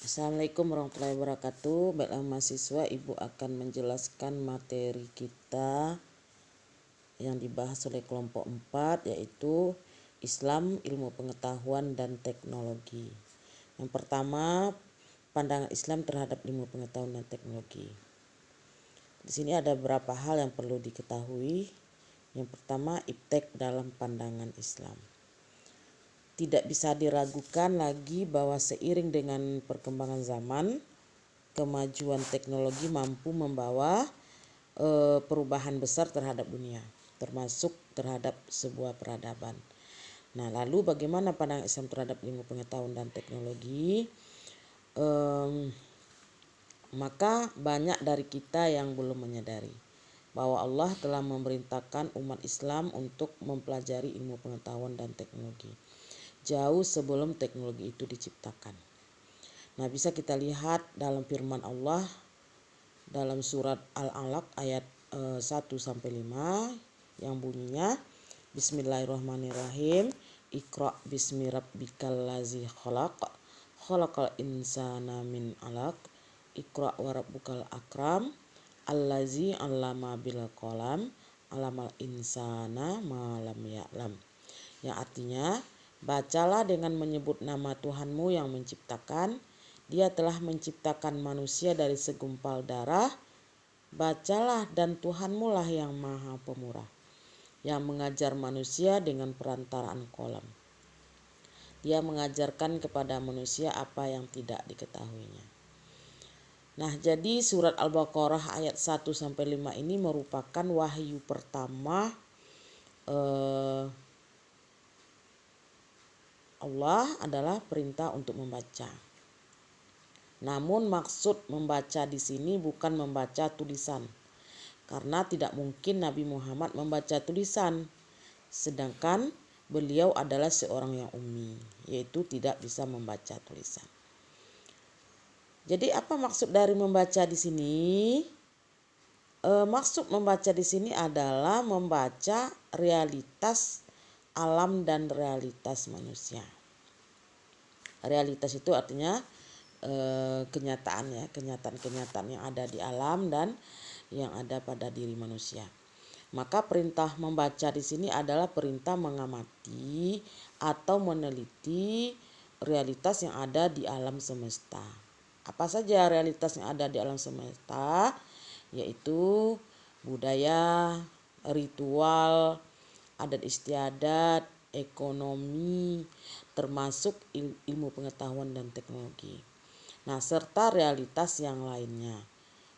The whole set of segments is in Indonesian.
Assalamualaikum warahmatullahi wabarakatuh. Baiklah mahasiswa, Ibu akan menjelaskan materi kita yang dibahas oleh kelompok 4, yaitu Islam, ilmu pengetahuan dan teknologi. Yang pertama, pandangan Islam terhadap ilmu pengetahuan dan teknologi. Di sini ada beberapa hal yang perlu diketahui. Yang pertama, iptek dalam pandangan Islam. Tidak bisa diragukan lagi bahwa seiring dengan perkembangan zaman, kemajuan teknologi mampu membawa perubahan besar terhadap dunia, termasuk terhadap sebuah peradaban. Nah, lalu bagaimana pandangan Islam terhadap ilmu pengetahuan dan teknologi? Maka banyak dari kita yang belum menyadari bahwa Allah telah memerintahkan umat Islam untuk mempelajari ilmu pengetahuan dan teknologi jauh sebelum teknologi itu diciptakan. Nah, bisa kita lihat dalam firman Allah dalam surat Al-Alaq ayat 1-5 yang bunyinya Bismillahirrahmanirrahim. Iqra bismi rabbikal ladzi khalaq, khalaqal insana min 'alaq, Iqra wa rabbukal akram, allazi 'allama bil qalam, 'allamal insana ma lam ya'lam. Yang artinya, bacalah dengan menyebut nama Tuhanmu yang menciptakan. Dia telah menciptakan manusia dari segumpal darah. Bacalah, dan Tuhanmu lah yang maha pemurah, yang mengajar manusia dengan perantaraan qalam. Dia mengajarkan kepada manusia apa yang tidak diketahuinya. Nah, jadi surat Al-Baqarah ayat 1-5 ini merupakan wahyu pertama Allah adalah perintah untuk membaca. Namun maksud membaca di sini bukan membaca tulisan, karena tidak mungkin Nabi Muhammad membaca tulisan, sedangkan beliau adalah seorang yang ummi, yaitu tidak bisa membaca tulisan. Jadi apa maksud dari membaca di sini? Maksud membaca di sini adalah membaca realitas alam dan realitas manusia. Realitas itu artinya kenyataan ya, kenyataan yang ada di alam dan yang ada pada diri manusia. Maka perintah membaca di sini adalah perintah mengamati atau meneliti realitas yang ada di alam semesta. Apa saja realitas yang ada di alam semesta? Yaitu budaya, ritual, adat istiadat, ekonomi, termasuk ilmu pengetahuan dan teknologi. Nah, serta realitas yang lainnya.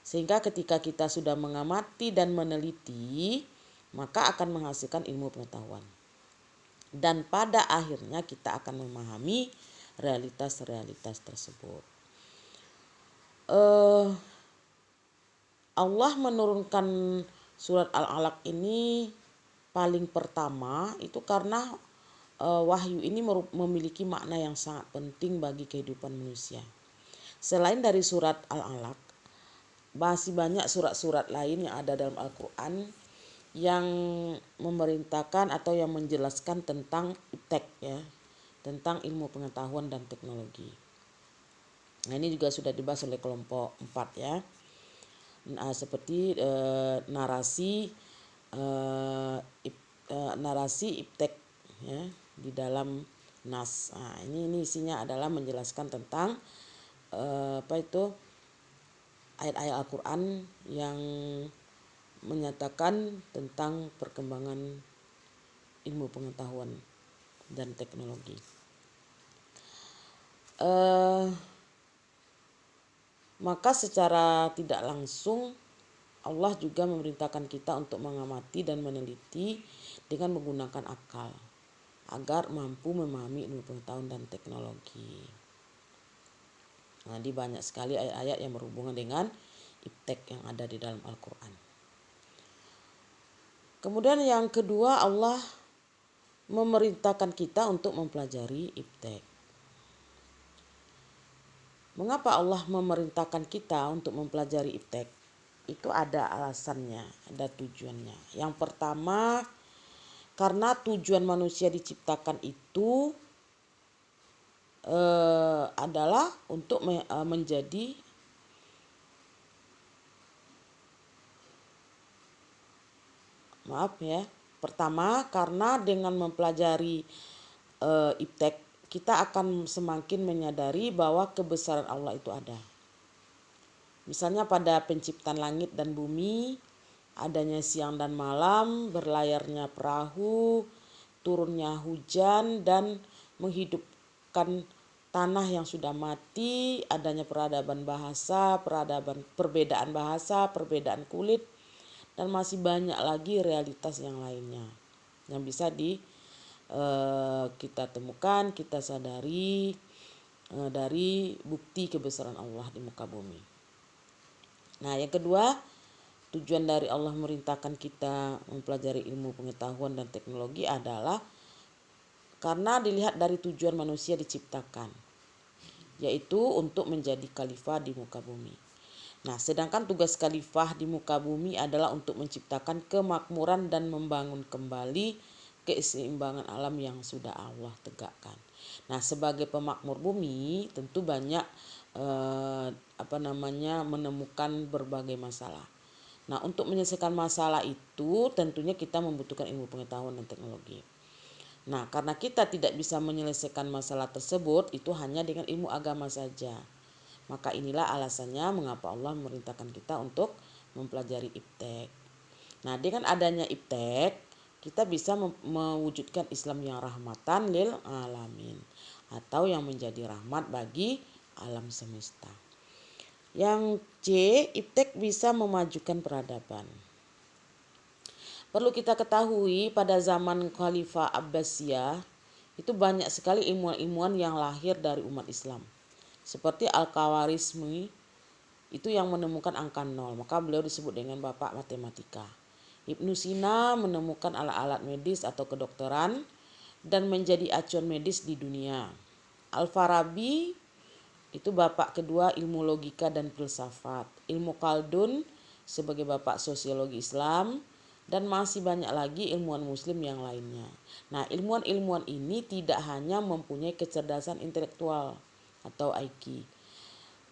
Sehingga ketika kita sudah mengamati dan meneliti, maka akan menghasilkan ilmu pengetahuan. Dan pada akhirnya kita akan memahami realitas-realitas tersebut. Allah menurunkan surat Al-Alaq ini paling pertama itu karena wahyu ini memiliki makna yang sangat penting bagi kehidupan manusia. Selain dari surat Al-Alaq, masih banyak surat-surat lain yang ada dalam Al-Quran yang memerintahkan atau yang menjelaskan tentang iptek ya, tentang ilmu pengetahuan dan teknologi. Nah, ini juga sudah dibahas oleh kelompok 4 ya. Nah, seperti narasi iptek ya di dalam nas. Nah, ini isinya adalah menjelaskan tentang ayat-ayat Al-Quran yang menyatakan tentang perkembangan ilmu pengetahuan dan teknologi. Maka secara tidak langsung Allah juga memerintahkan kita untuk mengamati dan meneliti dengan menggunakan akal agar mampu memahami ilmu pengetahuan dan teknologi. Nah, di banyak sekali ayat-ayat yang berhubungan dengan iptek yang ada di dalam Al-Quran. Kemudian yang kedua, Allah memerintahkan kita untuk mempelajari iptek. Mengapa Allah memerintahkan kita untuk mempelajari iptek? Itu ada alasannya, ada tujuannya. Yang pertama, karena tujuan manusia diciptakan itu adalah untuk menjadi pertama, karena dengan mempelajari iptek kita akan semakin menyadari bahwa kebesaran Allah itu ada. Misalnya pada penciptaan langit dan bumi, adanya siang dan malam, berlayarnya perahu, turunnya hujan dan menghidupkan tanah yang sudah mati, adanya perbedaan bahasa, perbedaan kulit, dan masih banyak lagi realitas yang lainnya yang bisa kita temukan, kita sadari dari bukti kebesaran Allah di muka bumi. Nah, yang kedua, tujuan dari Allah memerintahkan kita mempelajari ilmu pengetahuan dan teknologi adalah karena dilihat dari tujuan manusia diciptakan, yaitu untuk menjadi khalifah di muka bumi. Nah, sedangkan tugas khalifah di muka bumi adalah untuk menciptakan kemakmuran dan membangun kembali keseimbangan alam yang sudah Allah tegakkan. Nah, sebagai pemakmur bumi tentu banyak menemukan berbagai masalah. Nah, untuk menyelesaikan masalah itu tentunya kita membutuhkan ilmu pengetahuan dan teknologi. Nah, karena kita tidak bisa menyelesaikan masalah tersebut itu hanya dengan ilmu agama saja. Maka inilah alasannya mengapa Allah memerintahkan kita untuk mempelajari iptek. Nah, dengan adanya iptek, kita bisa mewujudkan Islam yang rahmatan lil alamin, atau yang menjadi rahmat bagi alam semesta. Yang C, iptek bisa memajukan peradaban. Perlu kita ketahui pada zaman Khalifah Abbasiyah itu banyak sekali ilmuwan-ilmuwan yang lahir dari umat Islam. Seperti Al-Khawarizmi itu yang menemukan angka 0, maka beliau disebut dengan bapak matematika. Ibnu Sina menemukan alat-alat medis atau kedokteran dan menjadi acuan medis di dunia. Al-Farabi itu bapak kedua ilmu logika dan filsafat. Ilmu Khaldun sebagai bapak sosiologi Islam, dan masih banyak lagi ilmuwan muslim yang lainnya. Nah, ilmuwan-ilmuwan ini tidak hanya mempunyai kecerdasan intelektual atau IQ,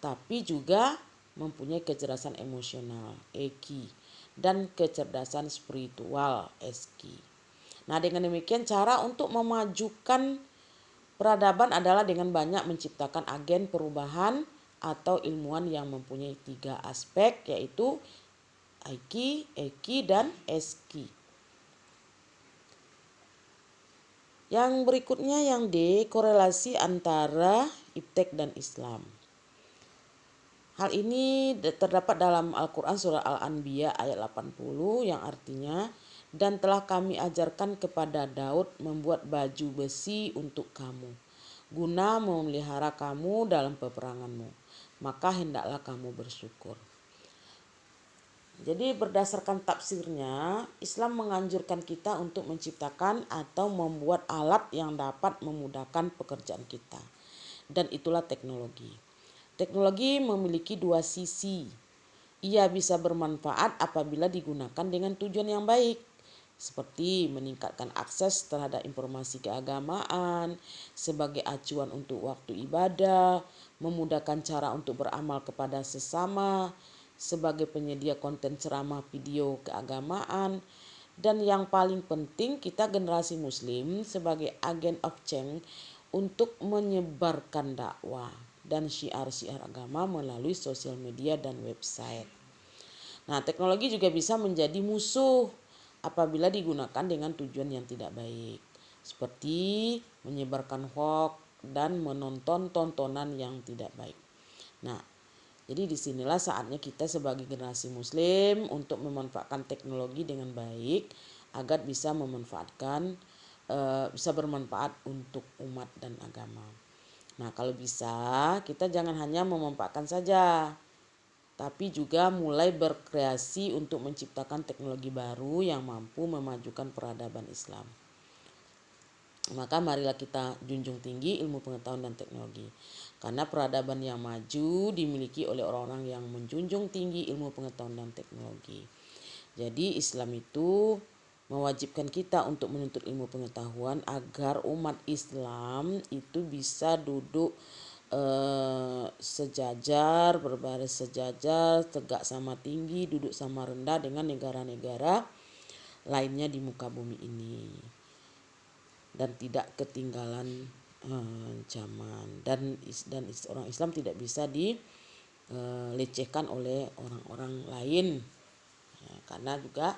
tapi juga mempunyai kecerdasan emosional EQ dan kecerdasan spiritual SQ. Nah, dengan demikian cara untuk memajukan peradaban adalah dengan banyak menciptakan agen perubahan atau ilmuwan yang mempunyai 3 aspek, yaitu IQ, EQ, dan SQ. Yang berikutnya yang D, korelasi antara iptek dan Islam. Hal ini terdapat dalam Al-Quran surah Al-Anbiya ayat 80 yang artinya, dan telah kami ajarkan kepada Daud membuat baju besi untuk kamu, guna memelihara kamu dalam peperanganmu, maka hendaklah kamu bersyukur. Jadi berdasarkan tafsirnya, Islam menganjurkan kita untuk menciptakan atau membuat alat yang dapat memudahkan pekerjaan kita. Dan itulah teknologi. Teknologi memiliki 2 sisi. Ia bisa bermanfaat apabila digunakan dengan tujuan yang baik, seperti meningkatkan akses terhadap informasi keagamaan, sebagai acuan untuk waktu ibadah, memudahkan cara untuk beramal kepada sesama, sebagai penyedia konten ceramah video keagamaan, dan yang paling penting kita generasi muslim sebagai agent of change untuk menyebarkan dakwah dan syiar-syiar agama melalui sosial media dan website. Nah, teknologi juga bisa menjadi musuh apabila digunakan dengan tujuan yang tidak baik, seperti menyebarkan hoax dan menonton tontonan yang tidak baik. Nah, jadi disinilah saatnya kita sebagai generasi muslim untuk memanfaatkan teknologi dengan baik agar bisa bisa bermanfaat untuk umat dan agama. Nah, kalau bisa kita jangan hanya memanfaatkan saja, tapi juga mulai berkreasi untuk menciptakan teknologi baru yang mampu memajukan peradaban Islam. Maka marilah kita junjung tinggi ilmu pengetahuan dan teknologi. Karena peradaban yang maju dimiliki oleh orang-orang yang menjunjung tinggi ilmu pengetahuan dan teknologi. Jadi Islam itu mewajibkan kita untuk menuntut ilmu pengetahuan agar umat Islam itu bisa duduk sejajar, berbaris sejajar, tegak sama tinggi, duduk sama rendah dengan negara-negara lainnya di muka bumi ini, dan tidak ketinggalan zaman, dan orang Islam tidak bisa dilecehkan oleh orang-orang lain, ya, karena juga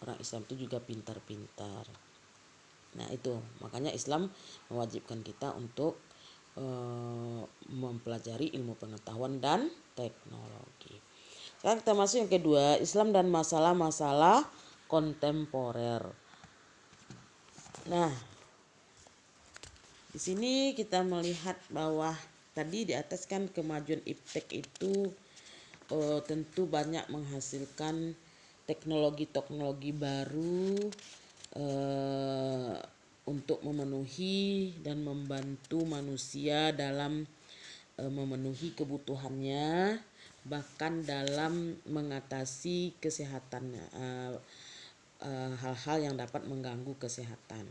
orang Islam itu juga pintar-pintar. Nah itu makanya Islam mewajibkan kita untuk mempelajari ilmu pengetahuan dan teknologi. Sekarang kita masuk yang kedua, Islam dan masalah-masalah kontemporer. Nah, di sini kita melihat bahwa tadi di atas kan kemajuan iptek itu tentu banyak menghasilkan teknologi-teknologi baru untuk memenuhi dan membantu manusia dalam memenuhi kebutuhannya, bahkan dalam mengatasi kesehatannya, hal-hal yang dapat mengganggu kesehatan.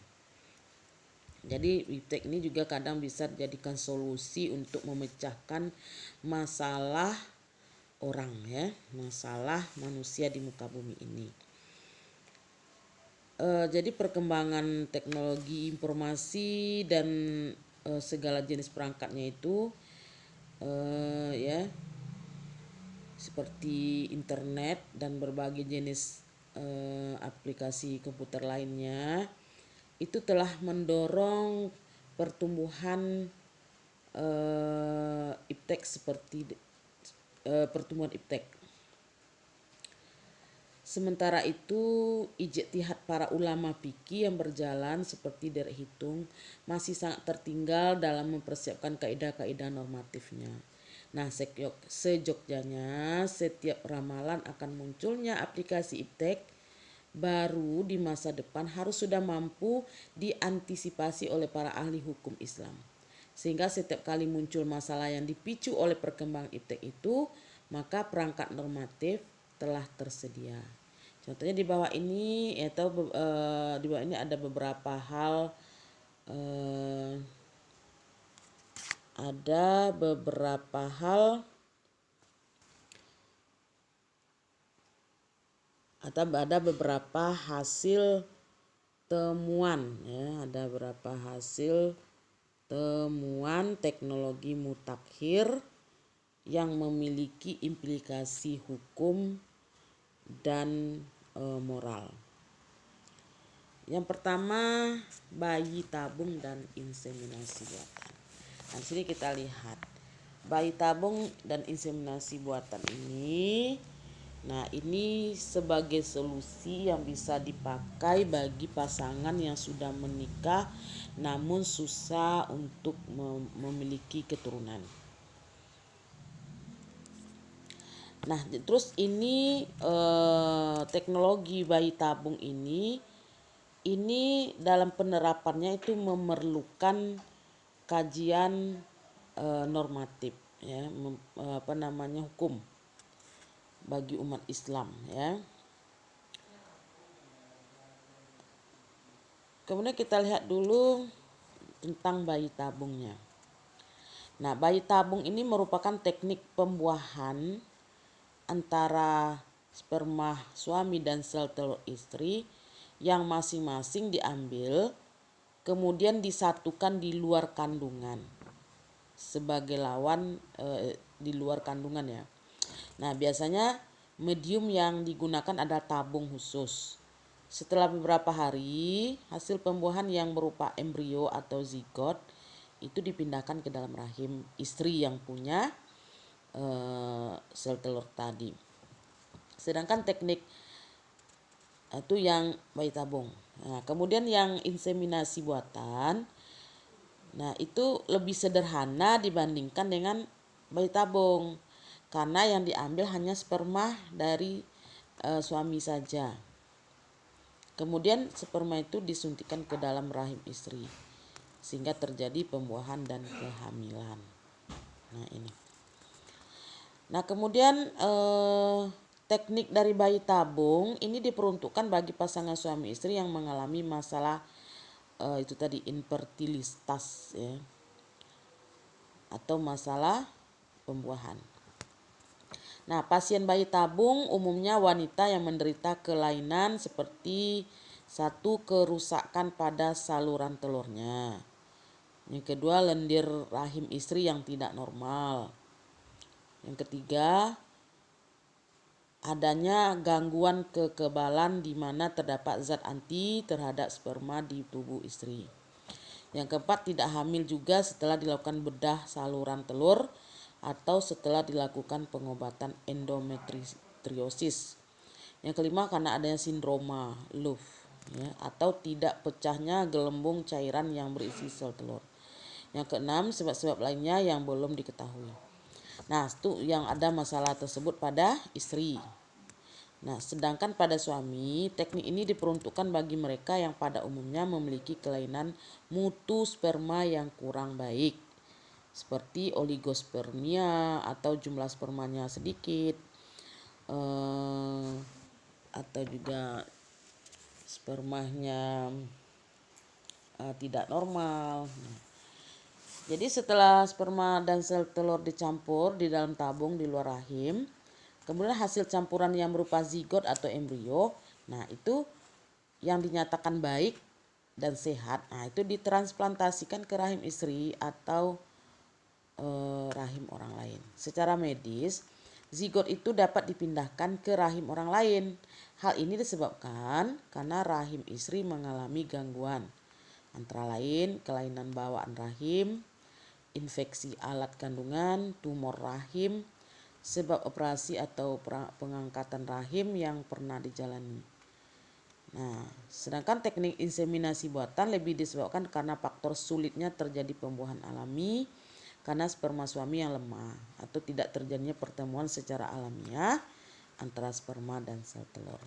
Jadi iptek ini juga kadang bisa dijadikan solusi untuk memecahkan masalah orang, ya, masalah manusia di muka bumi ini. Jadi perkembangan teknologi informasi dan segala jenis perangkatnya itu ya seperti internet dan berbagai jenis aplikasi komputer lainnya itu telah mendorong pertumbuhan iptek seperti pertumbuhan iptek. Sementara itu, ijtihad para ulama fikih yang berjalan seperti derek hitung masih sangat tertinggal dalam mempersiapkan kaidah-kaidah normatifnya. Nah, sejogjanya setiap ramalan akan munculnya aplikasi iptek baru di masa depan harus sudah mampu diantisipasi oleh para ahli hukum Islam. Sehingga setiap kali muncul masalah yang dipicu oleh perkembangan iptek itu, maka perangkat normatif telah tersedia. Contohnya di bawah ini atau di bawah ini ada beberapa hal, ada beberapa hasil temuan, ya, ada beberapa hasil temuan teknologi mutakhir yang memiliki implikasi hukum dan moral. Yang pertama, bayi tabung dan inseminasi buatan. Nah, di sini kita lihat bayi tabung dan inseminasi buatan ini. Nah, ini sebagai solusi yang bisa dipakai bagi pasangan yang sudah menikah namun susah untuk memiliki keturunan. Nah, terus ini teknologi bayi tabung ini dalam penerapannya itu memerlukan kajian normatif, ya, hukum bagi umat Islam, ya. Kemudian kita lihat dulu tentang bayi tabungnya. Nah, bayi tabung ini merupakan teknik pembuahan antara sperma suami dan sel telur istri yang masing-masing diambil kemudian disatukan di luar kandungan sebagai lawan di luar kandungan, ya. Nah, biasanya medium yang digunakan adalah tabung khusus. Setelah beberapa hari, hasil pembuahan yang berupa embrio atau zigot itu dipindahkan ke dalam rahim istri yang punya sel telur tadi. Sedangkan teknik itu yang bayi tabung. Nah, kemudian yang inseminasi buatan, nah itu lebih sederhana dibandingkan dengan bayi tabung karena yang diambil hanya sperma dari suami saja. Kemudian sperma itu disuntikkan ke dalam rahim istri sehingga terjadi pembuahan dan kehamilan. Nah, ini. Nah, kemudian teknik dari bayi tabung ini diperuntukkan bagi pasangan suami istri yang mengalami masalah itu tadi infertilitas ya, atau masalah pembuahan. Nah, pasien bayi tabung umumnya wanita yang menderita kelainan seperti satu, kerusakan pada saluran telurnya. Yang kedua, lendir rahim istri yang tidak normal. Yang ketiga, adanya gangguan kekebalan di mana terdapat zat anti terhadap sperma di tubuh istri. Yang keempat, tidak hamil juga setelah dilakukan bedah saluran telur atau setelah dilakukan pengobatan endometriosis. Yang kelima, karena adanya sindroma Luff ya, atau tidak pecahnya gelembung cairan yang berisi sel telur. Yang keenam, sebab-sebab lainnya yang belum diketahui. Nah, itu yang ada masalah tersebut pada istri. Nah, sedangkan pada suami, teknik ini diperuntukkan bagi mereka yang pada umumnya memiliki kelainan mutu sperma yang kurang baik, seperti oligospermia atau jumlah spermanya sedikit, atau juga spermanya tidak normal. Jadi setelah sperma dan sel telur dicampur di dalam tabung di luar rahim, kemudian hasil campuran yang berupa zigot atau embrio, nah itu yang dinyatakan baik dan sehat, nah itu ditransplantasikan ke rahim istri atau rahim orang lain. Secara medis, zigot itu dapat dipindahkan ke rahim orang lain. Hal ini disebabkan karena rahim istri mengalami gangguan, antara lain kelainan bawaan rahim, infeksi alat kandungan, tumor rahim, sebab operasi atau pengangkatan rahim yang pernah dijalani. Nah, sedangkan teknik inseminasi buatan lebih disebabkan karena faktor sulitnya terjadi pembuahan alami karena sperma suami yang lemah atau tidak terjadinya pertemuan secara alamiah antara sperma dan sel telur.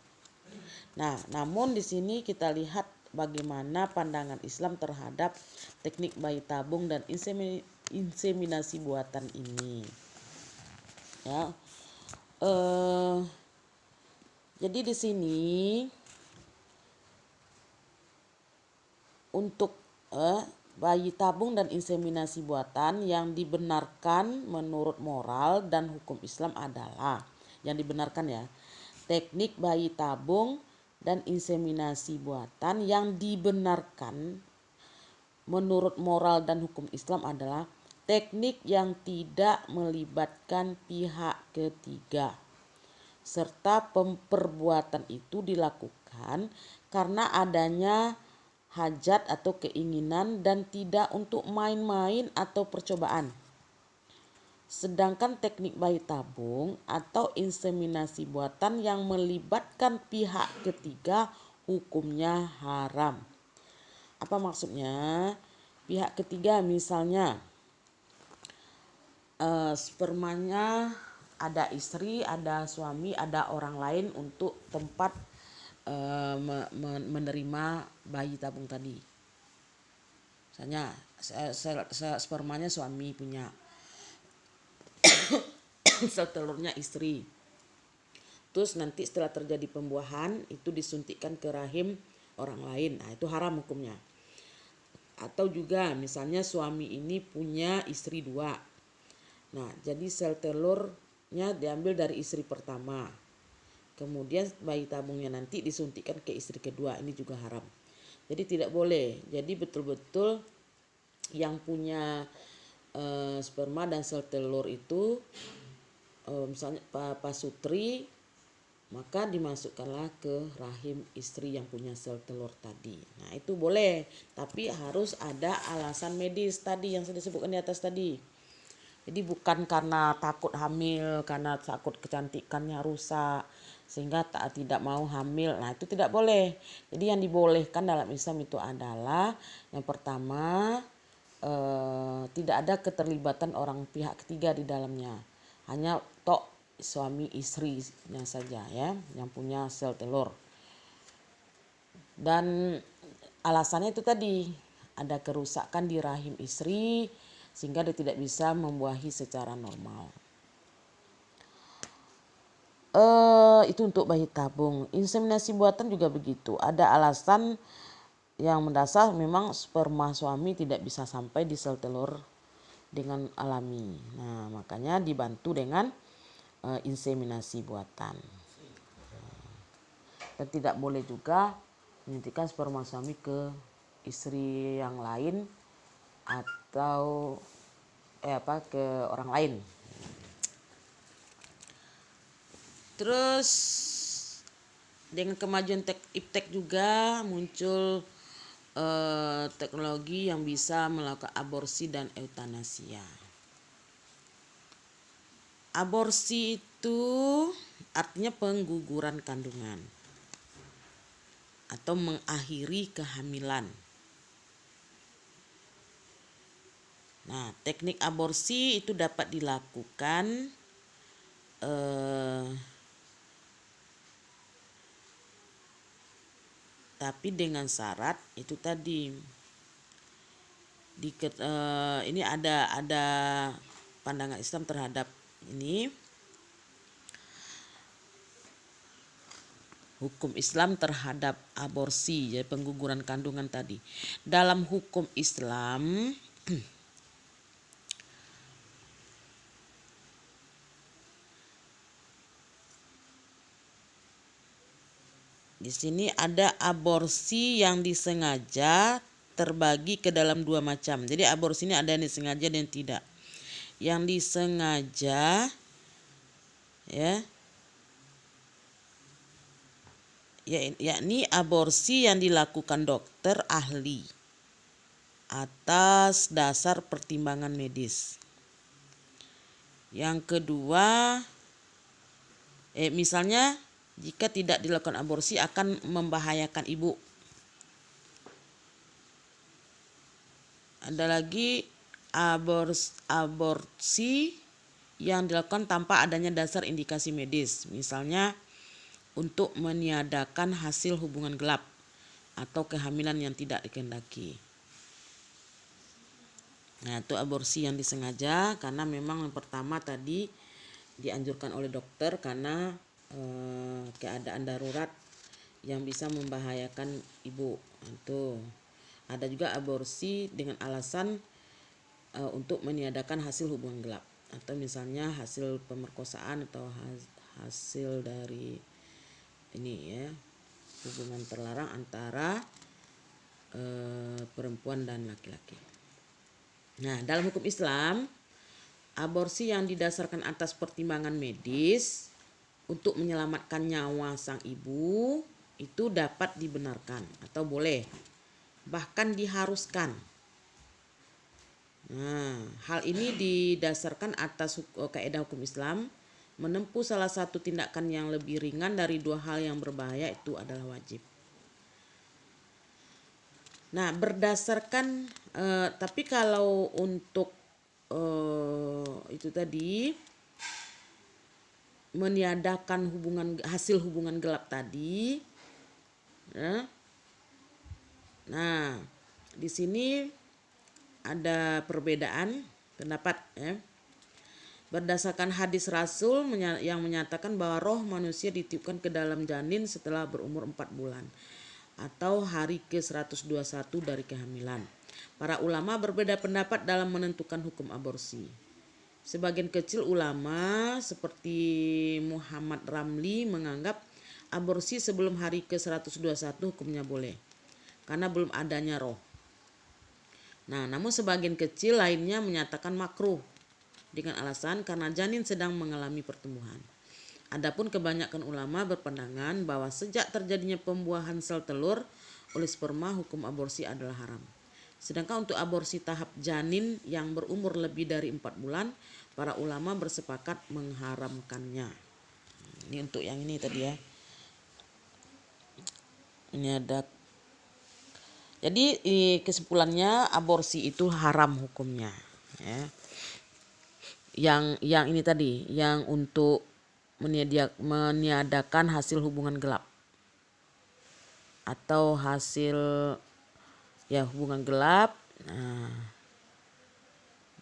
Nah, namun di sini kita lihat bagaimana pandangan Islam terhadap teknik bayi tabung dan inseminasi buatan ini. Ya, jadi di sini untuk bayi tabung dan inseminasi buatan yang dibenarkan menurut moral dan hukum Islam adalah yang dibenarkan ya, teknik bayi tabung dan inseminasi buatan yang dibenarkan menurut moral dan hukum Islam adalah teknik yang tidak melibatkan pihak ketiga, serta perbuatan itu dilakukan karena adanya hajat atau keinginan dan tidak untuk main-main atau percobaan. Sedangkan teknik bayi tabung atau inseminasi buatan yang melibatkan pihak ketiga hukumnya haram. Apa maksudnya? Pihak ketiga misalnya spermanya ada istri, ada suami, ada orang lain untuk tempat menerima bayi tabung tadi. Misalnya spermanya suami punya, sel telurnya istri. Terus nanti setelah terjadi pembuahan itu disuntikkan ke rahim orang lain. Nah, itu haram hukumnya. Atau juga misalnya suami ini punya istri 2. Nah, jadi sel telurnya diambil dari istri pertama. Kemudian bayi tabungnya nanti disuntikkan ke istri kedua, ini juga haram. Jadi tidak boleh. Jadi betul-betul yang punya sperma dan sel telur itu misalnya pasutri, maka dimasukkanlah ke rahim istri yang punya sel telur tadi. Nah, itu boleh, tapi harus ada alasan medis tadi yang saya disebutkan di atas tadi. Jadi bukan karena takut hamil, karena takut kecantikannya rusak sehingga tidak mau hamil. Nah, itu tidak boleh. Jadi yang dibolehkan dalam Islam itu adalah yang pertama tidak ada keterlibatan orang pihak ketiga di dalamnya. Hanya suami istrinya saja ya yang punya sel telur. Dan alasannya itu tadi, ada kerusakan di rahim istri sehingga dia tidak bisa membuahi secara normal. Itu untuk bayi tabung. Inseminasi buatan juga begitu. Ada alasan yang mendasar, memang sperma suami tidak bisa sampai di sel telur dengan alami. Nah, makanya dibantu dengan inseminasi buatan. Dan tidak boleh juga menyuntikkan sperma suami ke istri yang lain atau ke orang lain. Terus dengan kemajuan iptek juga muncul teknologi yang bisa melakukan aborsi dan eutanasia. Aborsi itu artinya pengguguran kandungan atau mengakhiri kehamilan. Nah, teknik aborsi itu dapat dilakukan tapi dengan syarat itu tadi. Ini ada pandangan Islam terhadap ini. Hukum Islam terhadap aborsi, jadi pengguguran kandungan tadi. Dalam hukum Islam di sini ada aborsi yang disengaja terbagi ke dalam dua macam. Jadi aborsi ini ada yang disengaja dan tidak. Yang disengaja yakni aborsi yang dilakukan dokter ahli atas dasar pertimbangan medis. Yang kedua, misalnya jika tidak dilakukan aborsi akan membahayakan ibu. Ada lagi aborsi yang dilakukan tanpa adanya dasar indikasi medis, misalnya untuk meniadakan hasil hubungan gelap atau kehamilan yang tidak dikehendaki. Nah, itu aborsi yang disengaja karena memang yang pertama tadi dianjurkan oleh dokter karena keadaan darurat yang bisa membahayakan ibu. Itu ada juga aborsi dengan alasan untuk meniadakan hasil hubungan gelap atau misalnya hasil pemerkosaan atau hasil dari hubungan terlarang antara perempuan dan laki-laki. Nah, dalam hukum Islam, aborsi yang didasarkan atas pertimbangan medis untuk menyelamatkan nyawa sang ibu itu dapat dibenarkan atau boleh, bahkan diharuskan. Nah, hal ini didasarkan atas kaidah hukum Islam, menempuh salah satu tindakan yang lebih ringan dari dua hal yang berbahaya itu adalah wajib. Nah, berdasarkan tapi kalau untuk itu tadi meniadakan hasil hubungan gelap tadi, nah di sini ada perbedaan pendapat Berdasarkan hadis Rasul yang menyatakan bahwa roh manusia ditiupkan ke dalam janin setelah berumur 4 bulan atau hari ke-121 dari kehamilan. Para ulama berbeda pendapat dalam menentukan hukum aborsi. Sebagian kecil ulama seperti Muhammad Ramli menganggap aborsi sebelum hari ke-121 hukumnya boleh karena belum adanya roh. Nah, namun sebagian kecil lainnya menyatakan makruh dengan alasan karena janin sedang mengalami pertumbuhan. Adapun kebanyakan ulama berpandangan bahwa sejak terjadinya pembuahan sel telur oleh sperma, hukum aborsi adalah haram. Sedangkan untuk aborsi tahap janin yang berumur lebih dari 4 bulan, para ulama bersepakat mengharamkannya. Ini untuk yang ini tadi ya. Ini ada. Jadi kesimpulannya aborsi itu haram hukumnya. Ya. Yang ini tadi, yang untuk meniadakan hasil hubungan gelap atau hasil hubungan gelap.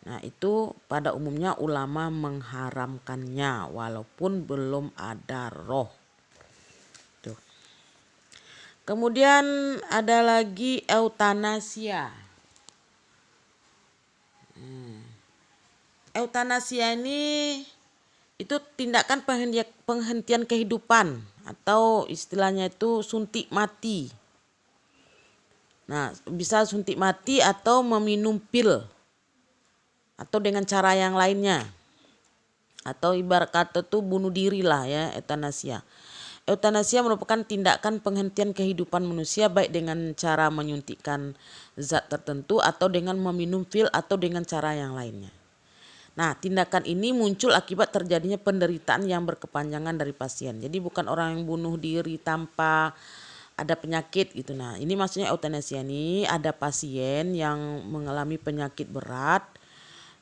Nah, itu pada umumnya ulama mengharamkannya walaupun belum ada roh. Tuh. Kemudian ada lagi eutanasia. Eutanasia ini itu tindakan penghentian kehidupan atau istilahnya itu suntik mati. Nah, bisa suntik mati atau meminum pil atau dengan cara yang lainnya. Atau ibarat kata tuh bunuh diri lah ya, eutanasia. Eutanasia merupakan tindakan penghentian kehidupan manusia baik dengan cara menyuntikkan zat tertentu atau dengan meminum pil atau dengan cara yang lainnya. Nah, tindakan ini muncul akibat terjadinya penderitaan yang berkepanjangan dari pasien. Jadi bukan orang yang bunuh diri tanpa ada penyakit gitu. Nah, ini maksudnya eutanasia ini ada pasien yang mengalami penyakit berat.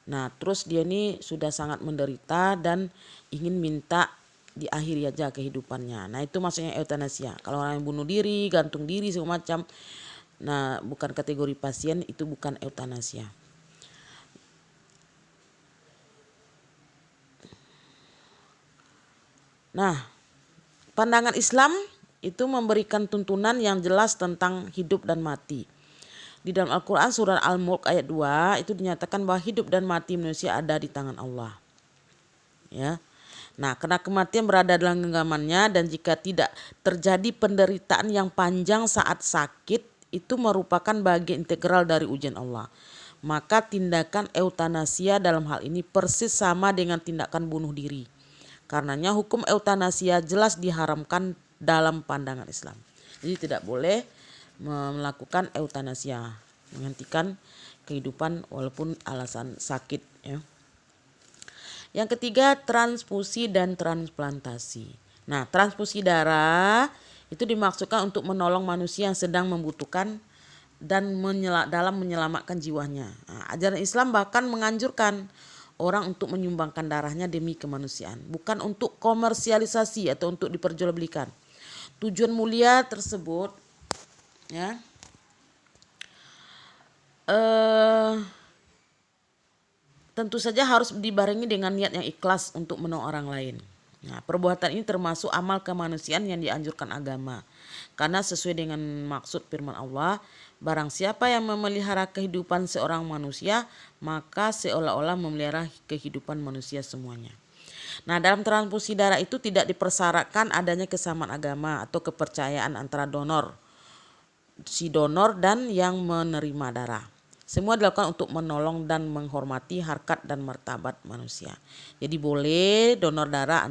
Nah, terus dia ini sudah sangat menderita dan ingin minta diakhiri aja kehidupannya. Nah, itu maksudnya eutanasia. Kalau orang yang bunuh diri, gantung diri segala macam, nah bukan kategori pasien, itu bukan eutanasia. Nah, pandangan Islam itu memberikan tuntunan yang jelas tentang hidup dan mati. Di dalam Al-Quran surah Al-Mulk ayat 2 itu dinyatakan bahwa hidup dan mati manusia ada di tangan Allah. Ya. Nah, karena kematian berada dalam genggamannya dan jika tidak terjadi penderitaan yang panjang saat sakit, itu merupakan bagian integral dari ujian Allah. Maka tindakan eutanasia dalam hal ini persis sama dengan tindakan bunuh diri. Karenanya hukum eutanasia jelas diharamkan dalam pandangan Islam. Jadi tidak boleh melakukan eutanasia, menghentikan kehidupan walaupun alasan sakit. Ya. Yang ketiga, transfusi dan transplantasi. Nah, transfusi darah itu dimaksudkan untuk menolong manusia yang sedang membutuhkan dan dalam menyelamatkan jiwanya. Nah, ajaran Islam bahkan menganjurkan orang untuk menyumbangkan darahnya demi kemanusiaan, bukan untuk komersialisasi atau untuk diperjualbelikan. Tujuan mulia tersebut ya tentu saja harus dibarengi dengan niat yang ikhlas untuk menolong orang lain. Nah, perbuatan ini termasuk amal kemanusiaan yang dianjurkan agama. Karena sesuai dengan maksud firman Allah, barang siapa yang memelihara kehidupan seorang manusia, maka seolah-olah memelihara kehidupan manusia semuanya. Nah, dalam transfusi darah itu tidak dipersyaratkan adanya kesamaan agama atau kepercayaan antara si donor dan yang menerima darah. Semua dilakukan untuk menolong dan menghormati harkat dan martabat manusia. Jadi boleh donor darah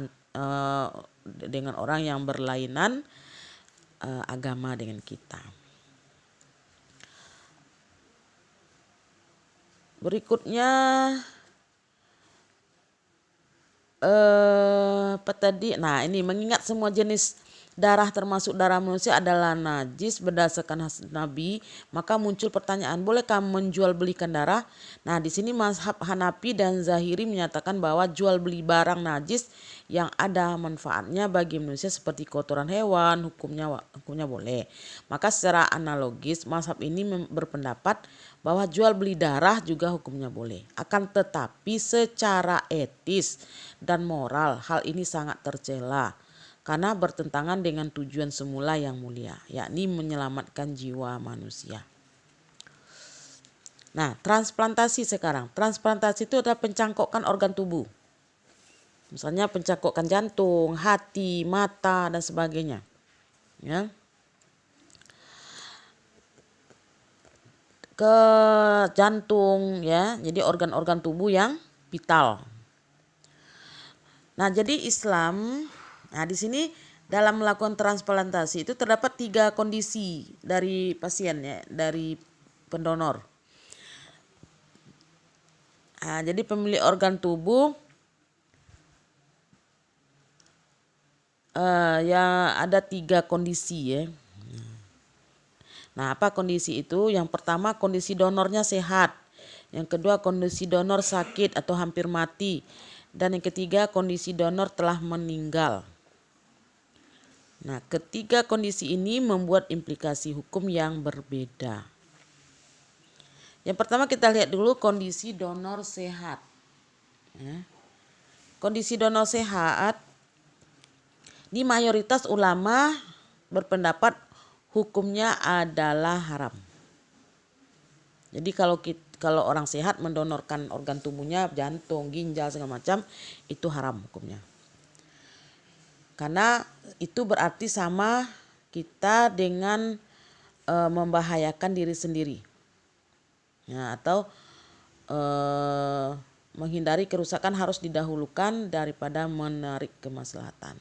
dengan orang yang berlainan agama dengan kita. Berikutnya apa tadi? Nah, ini mengingat semua jenis darah termasuk darah manusia adalah najis berdasarkan hadis Nabi, maka muncul pertanyaan, bolehkah menjual belikan darah? Nah, di sini mazhab Hanafi dan Zahiri menyatakan bahwa jual beli barang najis yang ada manfaatnya bagi manusia seperti kotoran hewan hukumnya boleh. Maka secara analogis mazhab ini berpendapat bahwa jual beli darah juga hukumnya boleh. Akan tetapi secara etis dan moral hal ini sangat tercela karena bertentangan dengan tujuan semula yang mulia, yakni menyelamatkan jiwa manusia. Nah, transplantasi sekarang. Transplantasi itu adalah pencangkokan organ tubuh. Misalnya pencangkokan jantung, hati, mata, dan sebagainya. Ya. Ke jantung ya, jadi organ-organ tubuh yang vital. Nah, jadi Islam, nah di sini dalam melakukan transplantasi itu terdapat 3 kondisi dari pasien ya, dari pendonor. Nah, jadi pemilik organ tubuh ya ada 3 kondisi ya. Nah, apa kondisi itu? Yang pertama kondisi donornya sehat. Yang kedua kondisi donor sakit atau hampir mati. Dan yang ketiga kondisi donor telah meninggal. Nah, ketiga kondisi ini membuat implikasi hukum yang berbeda. Yang pertama kita lihat dulu kondisi donor sehat. Kondisi donor sehat, di mayoritas ulama berpendapat hukumnya adalah haram. Jadi kalau orang sehat mendonorkan organ tubuhnya, jantung, ginjal segala macam, itu haram hukumnya. Karena itu berarti sama kita dengan membahayakan diri sendiri. Ya, atau menghindari kerusakan harus didahulukan daripada menarik kemaslahatan.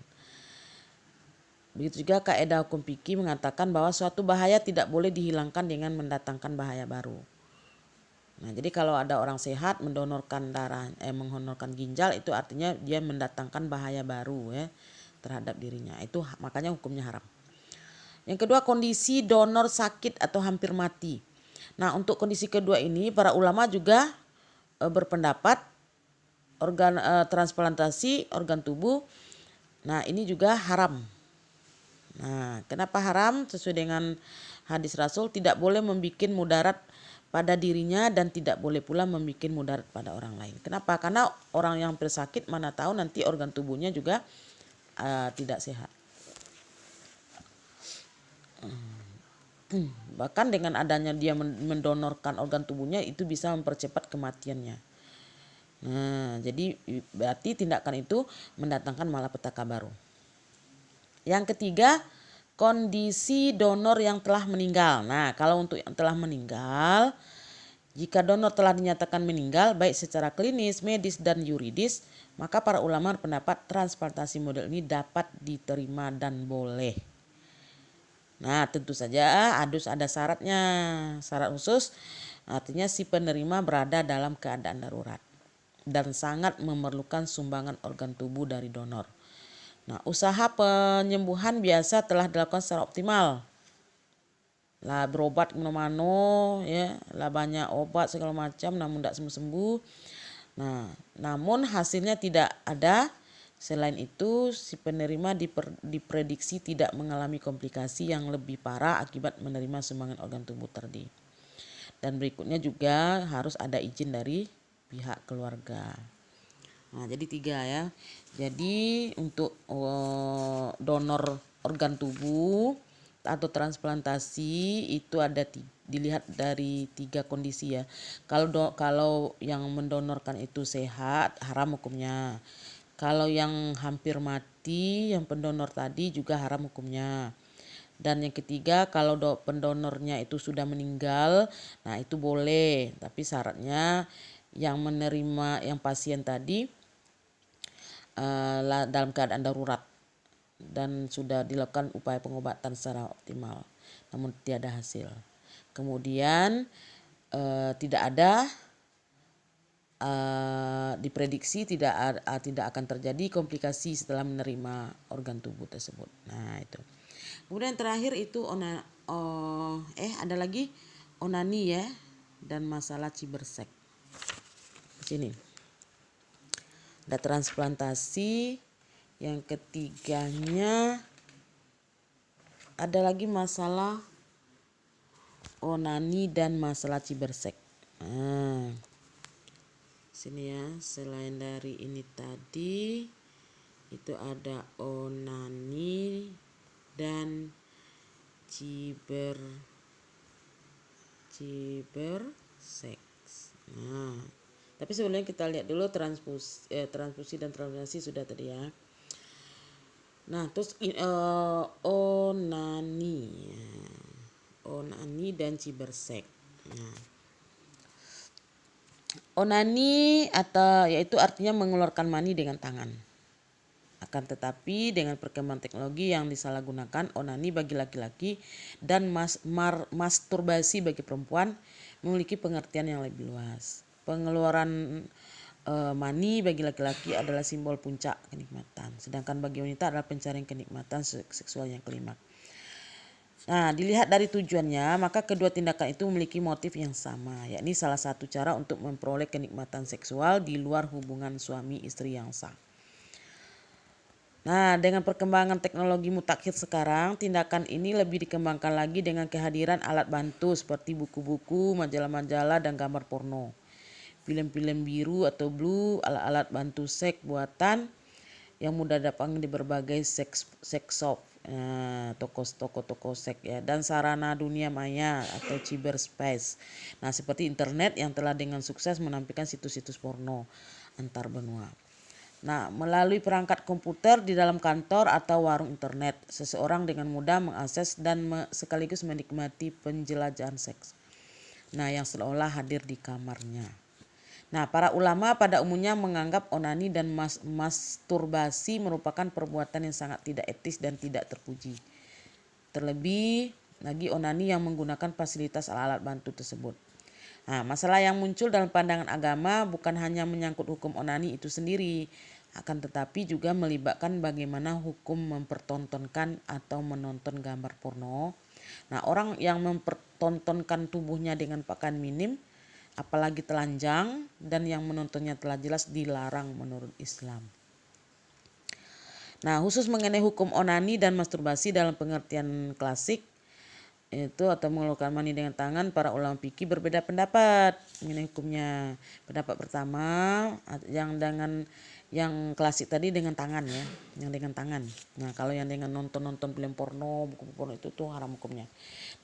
Begitu juga kaidah hukum fikih mengatakan bahwa suatu bahaya tidak boleh dihilangkan dengan mendatangkan bahaya baru. Nah, jadi kalau ada orang sehat mendonorkan mendonorkan ginjal, itu artinya dia mendatangkan bahaya baru ya terhadap dirinya. Itu makanya hukumnya haram. Yang kedua, kondisi donor sakit atau hampir mati. Nah, untuk kondisi kedua ini para ulama juga berpendapat transplantasi organ tubuh, nah ini juga haram. Nah, kenapa haram? Sesuai dengan hadis Rasul, tidak boleh membuat mudarat pada dirinya dan tidak boleh pula membuat mudarat pada orang lain. Kenapa? Karena orang yang hampir sakit mana tahu nanti organ tubuhnya juga tidak sehat. Bahkan dengan adanya dia mendonorkan organ tubuhnya itu bisa mempercepat kematiannya. Nah, jadi berarti tindakan itu mendatangkan malapetaka baru. Yang ketiga, kondisi donor yang telah meninggal. Nah, kalau untuk yang telah meninggal, jika donor telah dinyatakan meninggal baik secara klinis, medis, dan yuridis, maka para ulama berpendapat transplantasi model ini dapat diterima dan boleh. Nah, tentu saja ada syaratnya. Syarat khusus artinya si penerima berada dalam keadaan darurat dan sangat memerlukan sumbangan organ tubuh dari donor. Nah, usaha penyembuhan biasa telah dilakukan secara optimal. Lah berobat kemana-mana ya, lah banyak obat segala macam namun tidak sembuh-sembuh. Nah, namun hasilnya tidak ada. Selain itu, si penerima diprediksi tidak mengalami komplikasi yang lebih parah akibat menerima sumbangan organ tubuh tadi. Dan berikutnya juga harus ada izin dari pihak keluarga. Nah, jadi 3 ya. Jadi untuk donor organ tubuh atau transplantasi itu dilihat dari 3 kondisi ya. Kalau yang mendonorkan itu sehat, haram hukumnya. Kalau yang hampir mati, yang pendonor tadi juga haram hukumnya. Dan yang ketiga, kalau pendonornya itu sudah meninggal, nah itu boleh. Tapi syaratnya yang menerima yang pasien tadi dalam keadaan darurat dan sudah dilakukan upaya pengobatan secara optimal namun tiada hasil. Kemudian tidak ada diprediksi tidak akan terjadi komplikasi setelah menerima organ tubuh tersebut. Nah, itu. Kemudian terakhir itu ada lagi onani ya dan masalah cibersek. Sini. Ada transplantasi, yang ketiganya ada lagi masalah onani dan masalah cibersek. Nah, sini ya, selain dari ini tadi itu ada onani dan cibersek. Nah, tapi sebelumnya kita lihat dulu transfusi dan transplantasi sudah tadi ya. Nah, terus onani dan cibersek. Nah, onani yaitu artinya mengeluarkan mani dengan tangan. Akan tetapi dengan perkembangan teknologi yang disalahgunakan, onani bagi laki-laki dan masturbasi bagi perempuan memiliki pengertian yang lebih luas. Pengeluaran mani bagi laki-laki adalah simbol puncak kenikmatan, sedangkan bagi wanita adalah pencarian kenikmatan seksual yang klimaks. Nah, dilihat dari tujuannya, maka kedua tindakan itu memiliki motif yang sama, yakni salah satu cara untuk memperoleh kenikmatan seksual di luar hubungan suami istri yang sah. Nah, dengan perkembangan teknologi mutakhir sekarang, tindakan ini lebih dikembangkan lagi dengan kehadiran alat bantu seperti buku-buku, majalah-majalah, dan gambar porno. Film-film biru atau blue, alat-alat bantu seks buatan yang mudah dapat di berbagai sex shop, toko-toko seks ya, dan sarana dunia maya atau cyberspace. Nah, seperti internet yang telah dengan sukses menampilkan situs-situs porno antar benua. Nah, melalui perangkat komputer di dalam kantor atau warung internet, seseorang dengan mudah mengakses dan sekaligus menikmati penjelajahan seks. Nah, yang seolah hadir di kamarnya. Nah, para ulama pada umumnya menganggap onani dan masturbasi merupakan perbuatan yang sangat tidak etis dan tidak terpuji. Terlebih lagi onani yang menggunakan fasilitas alat bantu tersebut. Nah, masalah yang muncul dalam pandangan agama bukan hanya menyangkut hukum onani itu sendiri, akan tetapi juga melibatkan bagaimana hukum mempertontonkan atau menonton gambar porno. Nah, orang yang mempertontonkan tubuhnya dengan pakaian minim, apalagi telanjang, dan yang menontonnya telah jelas dilarang menurut Islam. Nah, khusus mengenai hukum onani dan masturbasi dalam pengertian klasik itu atau mengeluarkan mani dengan tangan, para ulama fikih berbeda pendapat mengenai hukumnya. Pendapat pertama yang klasik tadi dengan tangan ya, yang dengan tangan. Nah, kalau yang dengan nonton film porno, buku porno itu tuh haram hukumnya.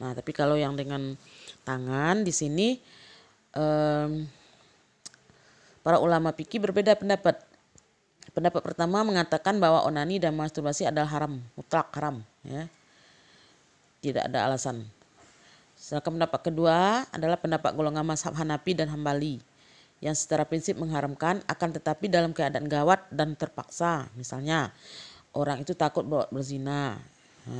Nah, tapi kalau yang dengan tangan di sini para ulama fikih berbeda pendapat. Pendapat pertama mengatakan bahwa onani dan masturbasi adalah haram, mutlak haram ya. Tidak ada alasan. Sedangkan pendapat kedua adalah pendapat golongan mazhab Hanafi dan Hambali yang secara prinsip mengharamkan, akan tetapi dalam keadaan gawat dan terpaksa. Misalnya orang itu takut berzina,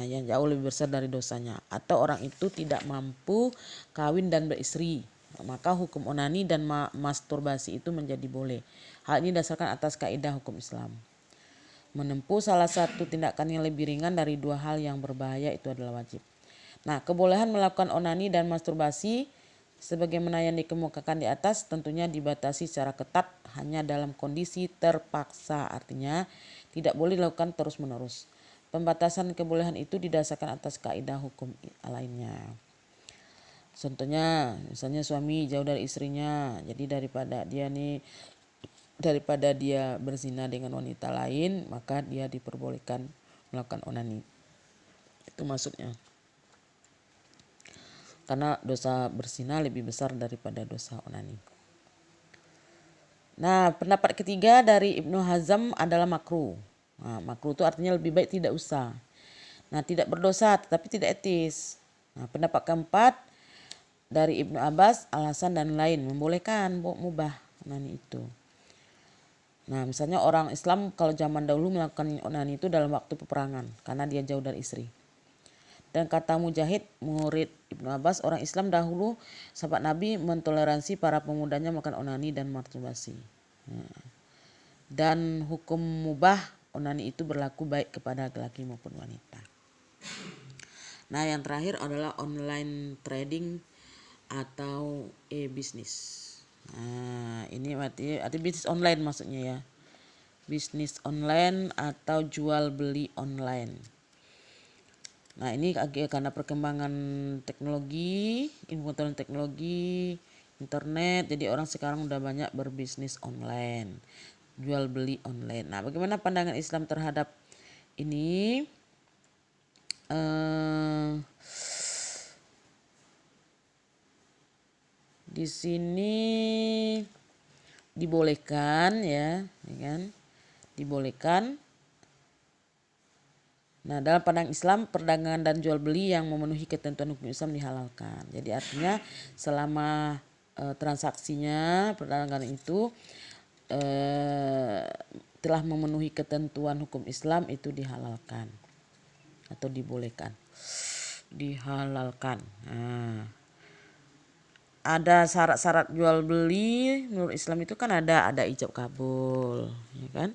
yang jauh lebih besar dari dosanya, atau orang itu tidak mampu kawin dan beristri, maka hukum onani dan masturbasi itu menjadi boleh. Hal ini dasarkan atas kaidah hukum Islam. Menempuh salah satu tindakan yang lebih ringan dari dua hal yang berbahaya itu adalah wajib. Nah, kebolehan melakukan onani dan masturbasi sebagaimana yang dikemukakan di atas tentunya dibatasi secara ketat hanya dalam kondisi terpaksa, artinya tidak boleh dilakukan terus-menerus. Pembatasan kebolehan itu didasarkan atas kaidah hukum lainnya. Contohnya, misalnya suami jauh dari istrinya, jadi daripada dia berzina dengan wanita lain, maka dia diperbolehkan melakukan onani. Itu maksudnya. Karena dosa berzina lebih besar daripada dosa onani. Nah, pendapat ketiga dari Ibnu Hazm adalah makruh. Nah, makruh itu artinya lebih baik tidak usah. Nah, tidak berdosa tetapi tidak etis. Nah, pendapat keempat dari Ibnu Abbas, Al-Hasan dan lain membolehkan mubah onani itu. Nah, misalnya orang Islam kalau zaman dahulu melakukan onani itu dalam waktu peperangan karena dia jauh dari istri. Dan kata Mujahid, murid Ibnu Abbas, orang Islam dahulu sahabat Nabi mentoleransi para pemudanya makan onani dan masturbasi. Dan hukum mubah onani itu berlaku baik kepada laki-laki maupun wanita. Nah, yang terakhir adalah online trading atau e-bisnis. Nah, ini arti bisnis online maksudnya ya. Bisnis online atau jual beli online. Nah, ini karena perkembangan teknologi, pengetahuan teknologi, internet, jadi orang sekarang udah banyak berbisnis online, jual beli online. Nah, bagaimana pandangan Islam terhadap ini? Di sini dibolehkan ya kan? Dibolehkan. Nah, dalam pandangan Islam, perdagangan dan jual beli yang memenuhi ketentuan hukum Islam dihalalkan. Jadi artinya selama transaksinya, perdagangan itu telah memenuhi ketentuan hukum Islam itu dihalalkan atau dibolehkan. Dihalalkan. Nah, ada syarat-syarat jual beli menurut Islam itu kan ada ijab kabul, ya kan?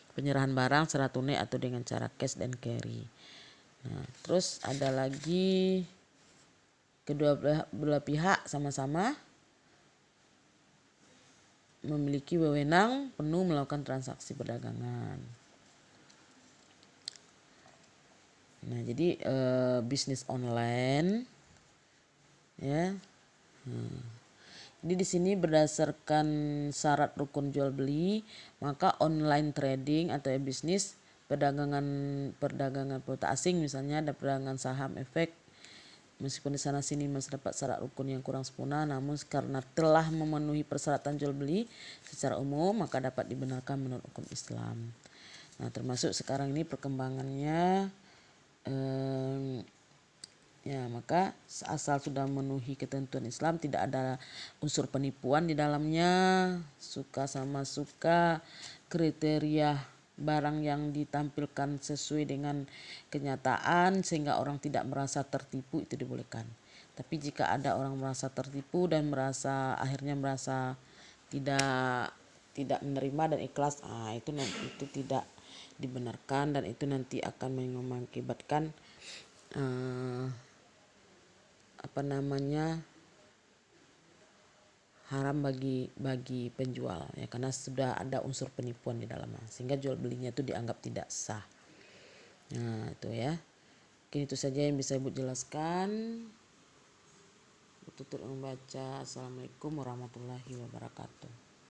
Penyerahan barang secara tunai atau dengan cara cash dan carry. Nah, terus ada lagi kedua belah pihak sama-sama memiliki wewenang penuh melakukan transaksi perdagangan. Nah, jadi bisnis online ya. Jadi di sini berdasarkan syarat rukun jual beli, maka online trading atau bisnis perdagangan valuta asing, misalnya ada perdagangan saham efek, meskipun di sana sini masih dapat syarat rukun yang kurang sempurna, namun karena telah memenuhi persyaratan jual beli secara umum maka dapat dibenarkan menurut hukum Islam. Nah, termasuk sekarang ini perkembangannya ya, maka asal sudah memenuhi ketentuan Islam, tidak ada unsur penipuan di dalamnya, suka sama suka, kriteria barang yang ditampilkan sesuai dengan kenyataan sehingga orang tidak merasa tertipu, itu dibolehkan. Tapi jika ada orang merasa tertipu dan akhirnya merasa tidak menerima dan ikhlas, itu tidak dibenarkan, dan itu nanti akan mengakibatkan haram bagi penjual ya, karena sudah ada unsur penipuan di dalamnya sehingga jual belinya itu dianggap tidak sah. Nah, itu ya. Mungkin itu saja yang bisa Ibu jelaskan. Tutur membaca. Assalamualaikum warahmatullahi wabarakatuh.